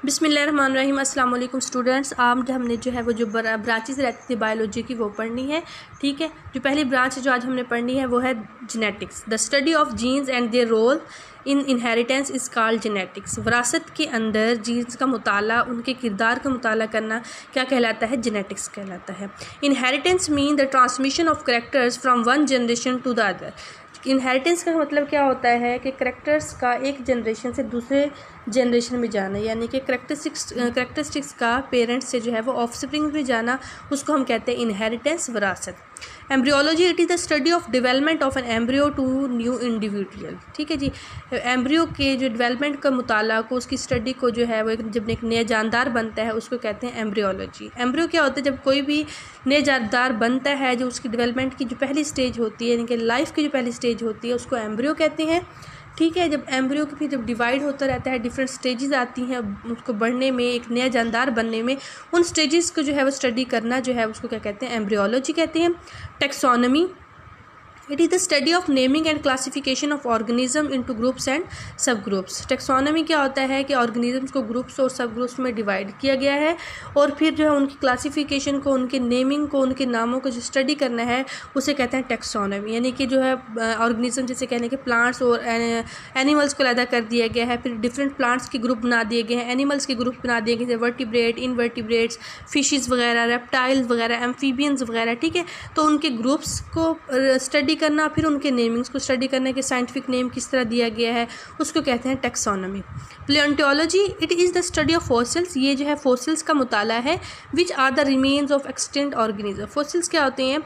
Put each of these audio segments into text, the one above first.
बिस्मिल्लाहिर्रहमानिर्रहीम। अस्सलाम वालेकुम स्टूडेंट्स। आज हमने जो है वो जो ब्रांचेस रहती थी बायोलॉजी की वो पढ़नी है। ठीक है, जो पहली ब्रांच जो आज हमने पढ़नी है वो है genetics. The study of genes and their role in inheritance is called genetics. विरासत के अंदर जीन्स का मुताला, उनके किरदार का मुताला करना क्या कहलाता है? जेनेटिक्स कहलाता है। Inheritance mean the transmission of characters from one generation to the other. Inheritance का मतलब क्या होता है कि करेक्टर्स का एक जनरेशन से दूसरे जनरेशन में जाना, यानी कि करेक्टरिस्टिक्स का पेरेंट्स से जो है वो ऑफस्प्रिंग में जाना, उसको हम कहते हैं इनहेरिटेंस, विरासत। Embryology it is the study of development of an embryo to new individual. ठीक है जी, एम्ब्रियो के जो डेवलपमेंट का मुताला को, उसकी स्टडी को जो है वो जब एक नया जानदार बनता है उसको कहते हैं एम्ब्रियोलॉजी। एम्ब्रियो क्या होता है? जब कोई भी नया जानदार बनता है, जो उसकी डेवलपमेंट की जो पहली स्टेज होती है, यानी कि लाइफ की जो पहली स्टेज होती है, उसको एम्ब्रियो कहते हैं। ठीक है, जब एम्ब्रियो के फिर जब डिवाइड होता रहता है, डिफरेंट स्टेजेस आती हैं उसको बढ़ने में, एक नया जानदार बनने में, उन स्टेजेस को जो है वो स्टडी करना जो है उसको क्या कहते हैं? एम्ब्रियोलॉजी कहते हैं। Taxonomy it is the study of naming and classification of organism into groups and सब ग्रुप्स। टैक्सोनॉमी क्या होता है कि ऑर्गेनिजम्स को ग्रुप्स और सब ग्रुप्स में डिवाइड किया गया है, और फिर जो है उनकी क्लासिफिकेशन को, उनके नेमिंग को, उनके नामों को जो स्टडी करना है उसे कहते हैं टैक्सोनॉमी। यानी कि जो है ऑर्गेनिज्म, जैसे कहने के प्लांट्स और एनिमल्स को अलग कर दिया गया है, फिर डिफरेंट प्लांट्स के ग्रुप बना दिए गए हैं, एनिमल्स के ग्रुप बना दिए गए हैं, वर्टिब्रेट, इनवर्टिब्रेट्स, फिशेस वगैरह, रेप्टाइल्स वगैरह, एम्फीबियंस वगैरह। ठीक है, तो उनके ग्रुप्स को स्टडी करना, फिर उनके नेमिंग्स को स्टडी करना कि साइंटिफिक नेम किस तरह दिया गया है, उसको कहते हैं taxonomy. Palaeontology it is the study of fossils. ये जो है फॉसिल्स का मुताला है। Which are the remains of extinct organism. Fossils क्या होते हैं?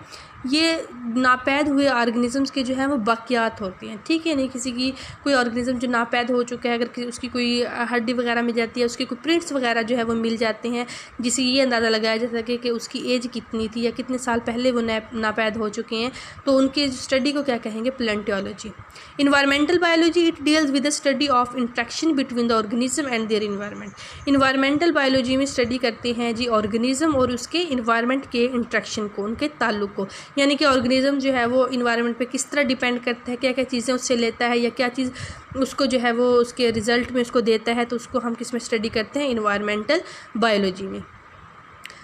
ये नापैद हुए ऑर्गेनिजम्स के जो है वो बाकियात होती हैं। ठीक है, नहीं किसी की कोई ऑर्गेनिज्म जो नापैद हो चुका है, अगर उसकी कोई हड्डी वगैरह मिल जाती है, उसके कोई प्रिंट्स वगैरह जो है वो मिल जाते हैं, जिससे ये अंदाज़ा लगाया जा सके कि उसकी एज कितनी थी या कितने साल पहले वो नापैद हो चुके हैं, तो उनके स्टडी को क्या कहेंगे? Palaeontology. Environmental biology it deals with the study of interaction between the organism and their environment. Environmental biology में स्टडी करते हैं जी ऑर्गेनिज्म और उसके इन्वायरमेंट के इंट्रैक्शन को, उनके ताल्लुक को, यानी कि ऑर्गेनिज्म जो है वो इन्वायरमेंट पे किस तरह डिपेंड करता है, क्या क्या चीज़ें उससे लेता है, या क्या चीज़ उसको जो है वो उसके रिजल्ट में उसको देता है, तो उसको हम किस में स्टडी करते हैं? इन्वायरमेंटल बायोलॉजी में।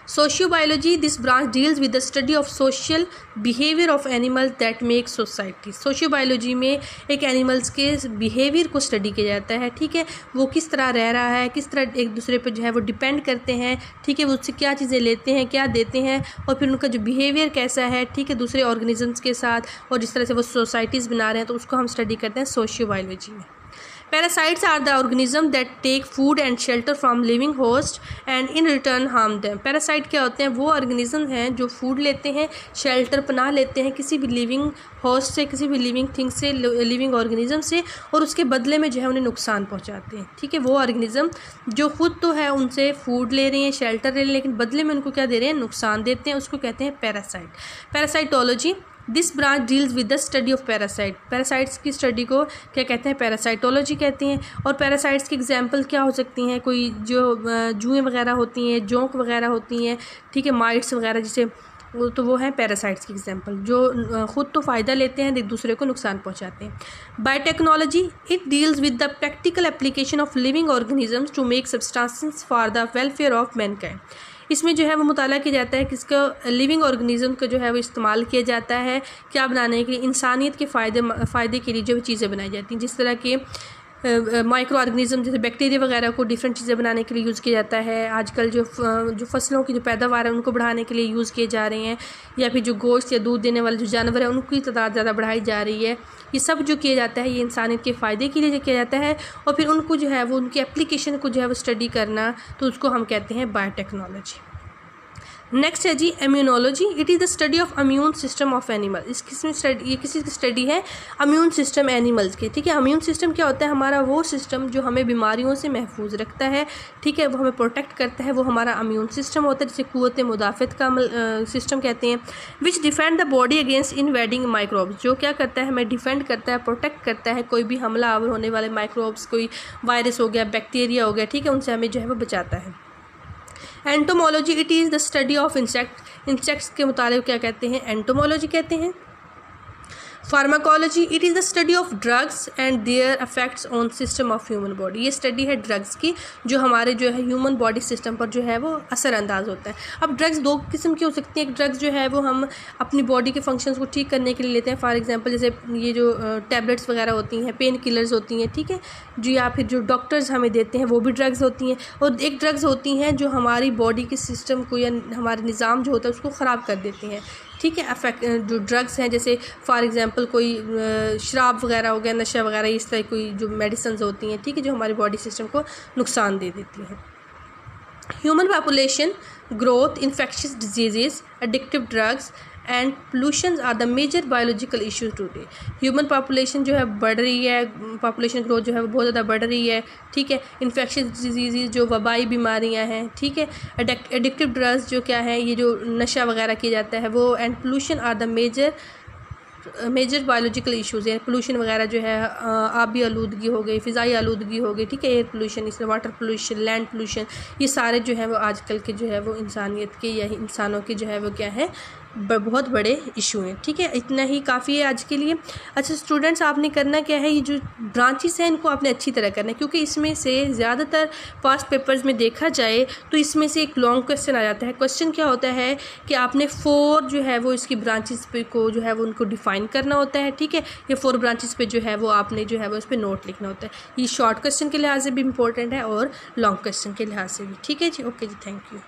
Sociobiology this branch deals with the study of social behaviour of animals that make society. Sociobiology में एक एनिमल्स के बिहेवियर को स्टडी किया जाता है। ठीक है, वो किस तरह रह रहा है, किस तरह एक दूसरे पर जो है वो डिपेंड करते हैं। ठीक है, वो उससे क्या चीज़ें लेते हैं, क्या देते हैं, और फिर उनका जो बिहेवियर कैसा है, ठीक है, दूसरे ऑर्गेनिजम्स के साथ, और जिस तरह से वो सोसाइटीज़ बना रहे हैं, तो उसको हम स्टडी करते हैं सोशियोबायोलॉजी में। Parasites are the organisms that take food and shelter from living host and in return harm them. Parasite क्या होते हैं? वो ऑर्गेनिज्म हैं जो फूड लेते हैं, शेल्टर पनाह लेते हैं किसी भी लिविंग होस्ट से, किसी भी लिविंग थिंग से, लिविंग ऑर्गेनिज्म से, और उसके बदले में जो है उन्हें नुकसान पहुंचाते हैं। ठीक है, वो ऑर्गेनिज्म जो खुद तो है उनसे फूड ले रहे हैं, शेल्टर ले रहे हैं, लेकिन बदले में उनको क्या दे रहे हैं? नुकसान देते हैं, उसको कहते हैं parasite. Parasitology this branch deals with the study of parasite. Parasites की स्टडी को क्या कहते हैं? पैरासाइटोलॉजी कहते हैं। और पैरासाइट्स की एग्जांपल क्या हो सकती हैं? कोई जो जुएँ वगैरह होती हैं, जोंक वगैरह होती हैं, ठीक है, माइट्स वगैरह, जिसे तो वो हैं पैरासाइट्स की एग्जांपल, जो खुद तो फ़ायदा लेते हैं, एक दूसरे को नुकसान पहुंचाते हैं। Biotechnology it deals with the practical application of living organisms to make substances for the welfare of mankind. इसमें जो है वो मुताला किया जाता है किसका? लिविंग ऑर्गेनिज्म का जो है वो इस्तेमाल किया जाता है क्या बनाने के लिए? इंसानियत के फ़ायदे के लिए जो चीज़ें बनाई जाती हैं, जिस तरह के माइक्रो ऑर्गेनिज्म जैसे बैक्टीरिया वगैरह को डिफरेंट चीज़ें बनाने के लिए यूज़ किया जाता है। आजकल जो फसलों की जो पैदावार है उनको बढ़ाने के लिए यूज़ किए जा रहे हैं, या फिर जो गोश्त या दूध देने वाले जो जानवर हैं उनकी तादाद ज़्यादा बढ़ाई जा रही है। ये सब जो किया जाता है ये इंसानियत के फ़ायदे के लिए किया जाता है, और फिर उनको जो है वो उनकी एप्लीकेशन को जो है वो स्टडी करना, तो उसको हम कहते हैं बायोटेक्नोलॉजी। नेक्स्ट है जी immunology. It is the study of immune system of animal. इस किस्म स्टडी, ये किसी की स्टडी है इम्यून सिस्टम एनिमल्स के। ठीक है, इम्यून सिस्टम क्या होता है? हमारा वो सिस्टम जो हमें बीमारियों से महफूज रखता है, ठीक है, वो हमें प्रोटेक्ट करता है, वो हमारा इम्यून सिस्टम होता है, जिसे क़ुव्वत मुदाफ़त का सिस्टम कहते हैं। Which defend the body against invading microbes. जो क्या करता है? हमें डिफेंड करता है, प्रोटेक्ट करता है कोई भी हमला आवर होने वाले माइक्रोब्स, कोई वायरस हो गया, बैक्टीरिया हो गया, ठीक है, उनसे हमें जो है वो बचाता है। Entomology it is the study of insects के मुताबिक क्या कहते हैं? एंटोमोलॉजी कहते हैं। Pharmacology, it is the study of drugs and their affects on system of human body. ये स्टडी है ड्रग्स की जो हमारे जो है ह्यूमन बॉडी सिस्टम पर जो है वो असरअंदाज होता है। अब ड्रग्स दो किस्म की हो सकती हैं। एक ड्रग्स जो है वो हम अपनी बॉडी के फंक्शंस को ठीक करने के लिए लेते हैं, फॉर एग्जांपल जैसे ये जो टैबलेट्स वगैरह होती हैं, पेन किलर्स होती हैं, ठीक है जो, या फिर जो डॉक्टर्स हमें देते हैं वो भी ड्रग्स होती हैं। और एक ड्रग्स होती हैं जो हमारी बॉडी के सिस्टम को या हमारे निज़ाम जो होता है उसको ख़राब कर देती हैं, ठीक है। अफेक्ट जो ड्रग्स हैं जैसे फॉर एग्जांपल कोई शराब वगैरह हो गया, नशा वगैरह, इस तरह कोई जो मेडिसिन होती हैं, ठीक है, जो हमारी बॉडी सिस्टम को नुकसान दे देती हैं। Human population growth, infectious diseases, addictive drugs and pollution are the major biological issues today. Human population जो है बढ़ रही है, पॉपुलेशन ग्रोथ जो है वो बहुत ज़्यादा बढ़ रही है, ठीक है। इन्फेक्शियस डिजीज़ जो वबाई बीमारियां हैं, ठीक है। एडिक्टिव ड्रग्स जो क्या है, ये जो नशा वगैरह किया जाता है वो, and pollution are the major biological issues है। पोल्यूशन वगैरह जो है, आबी आलूदगी हो गई, फ़िज़ाई आलूदगी हो गई, ठीक है, एयर पोल्यूशन, इसमें वाटर पोल्यूशन, लैंड पोल्यूशन, ये सारे जो है वो आजकल के जो है वो इंसानियत के या इंसानों के जो है वो क्या है बहुत बड़े इशू हैं, ठीक है। इतना ही काफ़ी है आज के लिए। अच्छा स्टूडेंट्स, आपने करना क्या है, ये जो ब्रांचेस हैं इनको आपने अच्छी तरह करना है, क्योंकि इसमें से ज़्यादातर पास्ट पेपर्स में देखा जाए तो इसमें से एक लॉन्ग क्वेश्चन आ जाता है। क्वेश्चन क्या होता है कि आपने 4 जो है वो इसकी ब्रांचेस पे को जो है वो उनको डिफ़ाइन करना होता है, ठीक है। ये 4 ब्रांचेस पे जो है वो आपने जो है वो उस पर नोट लिखना होता है। ये शॉर्ट क्वेश्चन के लिहाज से भी इंपॉर्टेंट है और लॉन्ग क्वेश्चन के लिहाज से भी, ठीक है जी। ओके जी, थैंक यू।